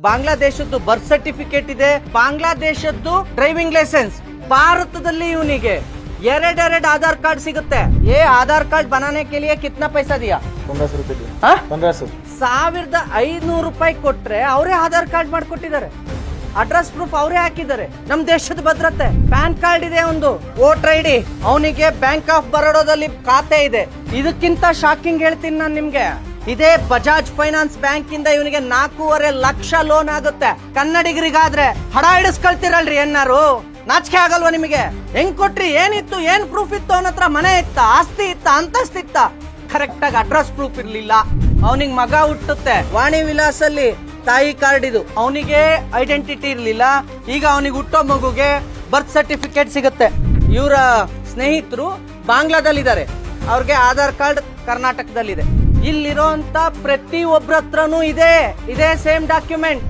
ಬಾಂಗ್ಲಾದೇಶದ್ದು birth certificate ಇದೆ, ಬಾಂಗ್ಲಾದೇಶದ್ದು driving licence. ಭಾರತದಲ್ಲಿ ಇವನಿಗೆ ಎರಡೆರಡು ಆಧಾರ್ ಕಾರ್ಡ್ ಸಿಗುತ್ತೆ. ಆಧಾರ್ ಕಾರ್ಡ್ बनाने के लिए कितना पैसा दिया? 1500 रुपए दिए। 1500 1500 ಕೊಟ್ರೆ ಅವರೇ ಆಧಾರ್ ಕಾರ್ಡ್ ಮಾಡ್ಕೊಟ್ಟಿದ್ದಾರೆ. ಅಡ್ರೆಸ್ ಪ್ರೂಫ್ ಅವರೇ ಹಾಕಿದ್ದಾರೆ. ನಮ್ ದೇಶದ ಭದ್ರತೆ. ಪ್ಯಾನ್ ಕಾರ್ಡ್ ಇದೆ, ಒಂದು ವೋಟರ್ ಐಡಿ. ಅವನಿಗೆ ಬ್ಯಾಂಕ್ ಆಫ್ ಬರೋಡಾದಲ್ಲಿ ಖಾತೆ ಇದೆ. ಇದಕ್ಕಿಂತ ಶಾಕಿಂಗ್ ಹೇಳ್ತೀನಿ ನಾನು ನಿಮ್ಗೆ. ಇದೇ ಬಜಾಜ್ ಫೈನಾನ್ಸ್ ಬ್ಯಾಂಕ್ ಇಂದ ಇವನಿಗೆ 4.5 ಲಕ್ಷ ಲೋನ್ ಆಗುತ್ತೆ. ಕನ್ನಡಿಗರಿಗಾದ್ರೆ ಹಡ ಹಿಡಿಸ್ಕೊಳ್ತಿರಲ್ರಿ ಏನಾರು? ನಾಚಿಕೆ ಆಗಲ್ವಾ ನಿಮಗೆ? ಹೆಂಗ್ ಕೊಟ್ರಿ? ಏನಿತ್ತು? ಏನ್ ಪ್ರೂಫ್ ಇತ್ತು? ಅವನ ಹತ್ರ ಮನೆ ಇತ್ತ, ಆಸ್ತಿ ಇತ್ತ, ಅಂತಸ್ತಿತ್ತ? ಕರೆಕ್ಟ್ ಆಗಿ ಅಡ್ರೆಸ್ ಪ್ರೂಫ್ ಇರ್ಲಿಲ್ಲ. ಅವನಿಗೆ ಮಗ ಹುಟ್ಟುತ್ತೆ, ವಾಣಿ ವಿಲಾಸಲ್ಲಿ ತಾಯಿ ಕಾರ್ಡ್ ಇದು. ಅವನಿಗೆ ಐಡೆಂಟಿಟಿ ಇರ್ಲಿಲ್ಲ. ಈಗ ಅವನಿಗೆ ಹುಟ್ಟೋ ಮಗುಗೆ ಬರ್ತ್ ಸರ್ಟಿಫಿಕೇಟ್ ಸಿಗುತ್ತೆ. ಇವರ ಸ್ನೇಹಿತರು ಬಾಂಗ್ಲಾದಲ್ಲಿದ್ದಾರೆ, ಅವ್ರಿಗೆ ಆಧಾರ್ ಕಾರ್ಡ್ ಕರ್ನಾಟಕದಲ್ಲಿದೆ. ಇಲ್ಲಿರೋಂತ ಪ್ರತಿ ಒಬ್ಬರ ಹತ್ರನೂ ಇದೆ ಸೇಮ್ ಡಾಕ್ಯುಮೆಂಟ್.